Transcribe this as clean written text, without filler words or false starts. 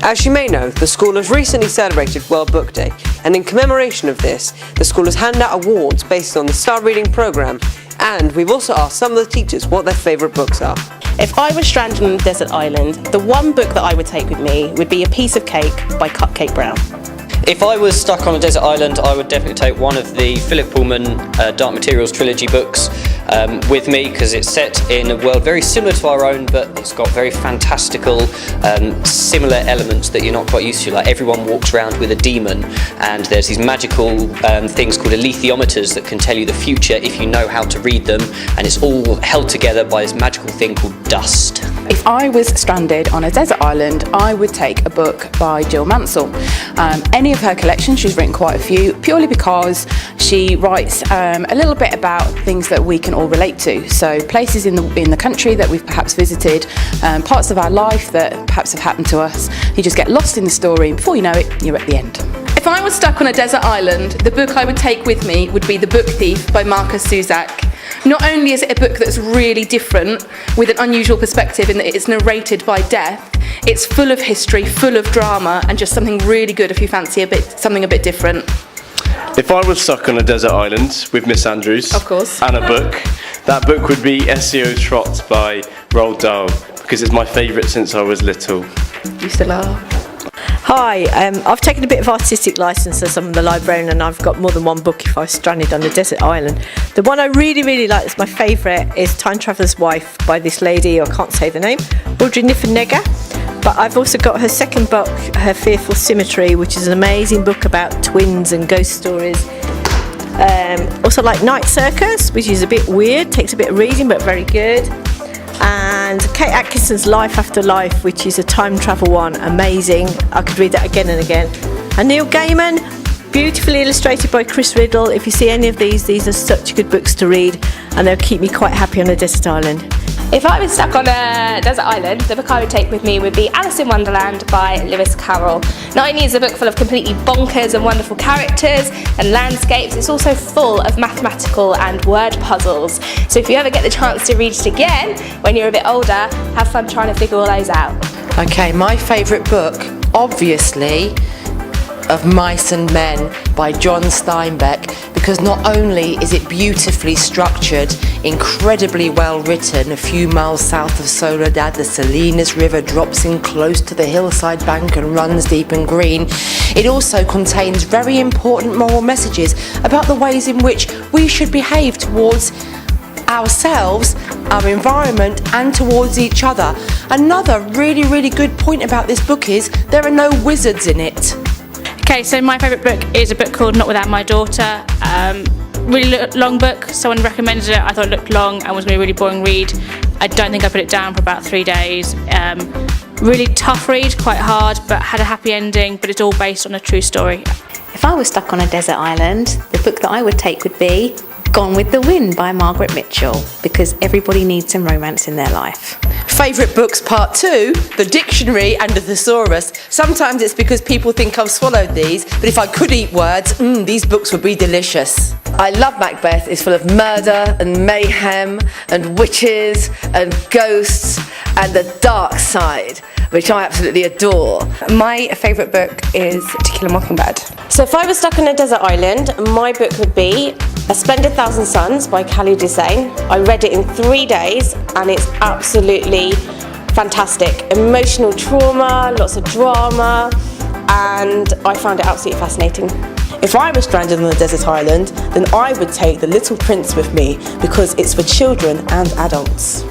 As you may know, the school has recently celebrated World Book Day, and in commemoration of this, the school has handed out awards based on the Star Reading programme, and we've also asked some of the teachers what their favourite books are. If I was stranded on a desert island, the one book that I would take with me would be A Piece of Cake by Cupcake Brown. If I was stuck on a desert island, I would definitely take one of the Philip Pullman Dark Materials trilogy books with me, because it's set in a world very similar to our own, but it's got very fantastical, similar elements that you're not quite used to. Like, everyone walks around with a demon, and there's these magical things called alethiometers that can tell you the future if you know how to read them, and it's all held together by this magical thing called dust. If I was stranded on a desert island, I would take a book by Jill Mansell. Any of her collections, she's written quite a few, purely because she writes a little bit about things that we can all relate to. So places in the country that we've perhaps visited, parts of our life that perhaps have happened to us. You just get lost in the story, and before you know it, you're at the end. If I was stuck on a desert island, the book I would take with me would be The Book Thief by Marcus Zusak. Not only is it a book that's really different, with an unusual perspective in that it's narrated by death, it's full of history, full of drama, and just something really good if you fancy something a bit different. If I was stuck on a desert island with Miss Andrews, of course, and a book, that book would be SEO Trot by Roald Dahl, because it's my favourite since I was little. You still are? Hi, I've taken a bit of artistic licence as I'm the librarian, and I've got more than one book if I was stranded on a desert island. The one I really like, that's my favourite, is Time Traveller's Wife by this lady, I can't say the name, Audrey Niffenegger. But I've also got her second book, Her Fearful Symmetry, which is an amazing book about twins and ghost stories. Also like Night Circus, which is a bit weird, takes a bit of reading but very good. And Kate Atkinson's Life After Life, which is a time travel one, amazing. I could read that again and again. And Neil Gaiman, beautifully illustrated by Chris Riddle. If you see any of these are such good books to read, and they'll keep me quite happy on a desert island. If I was stuck on a desert island, the book I would take with me would be Alice in Wonderland by Lewis Carroll. Not only is the book full of completely bonkers and wonderful characters and landscapes, it's also full of mathematical and word puzzles. So if you ever get the chance to read it again when you're a bit older, have fun trying to figure all those out. Okay, my favourite book, obviously, of Mice and Men by John Steinbeck, because not only is it beautifully structured, incredibly well written. A few miles south of Soledad, the Salinas River drops in close to the hillside bank and runs deep and green. It also contains very important moral messages about the ways in which we should behave towards ourselves, our environment, and towards each other. Another really good point about this book is there are no wizards in it. Okay, so my favourite book is a book called Not Without My Daughter. Really long book. Someone recommended it. I thought it looked long and was going to be a really boring read. I don't think I put it down for about 3 days. Really tough read, quite hard, but had a happy ending, but it's all based on a true story. If I was stuck on a desert island, the book that I would take would be Gone with the Wind by Margaret Mitchell, because everybody needs some romance in their life. Favourite books part 2, The Dictionary and the Thesaurus. Sometimes it's because people think I've swallowed these, but if I could eat words, these books would be delicious. I love Macbeth. It's full of murder and mayhem and witches and ghosts and the dark side, which I absolutely adore. My favourite book is To Kill a Mockingbird. So if I was stuck on a desert island, my book would be A Splendid Thousand Suns by Khalid Hussein. I read it in 3 days and it's absolutely fantastic. Emotional trauma, lots of drama, and I found it absolutely fascinating. If I was stranded on a desert island, then I would take The Little Prince with me, because it's for children and adults.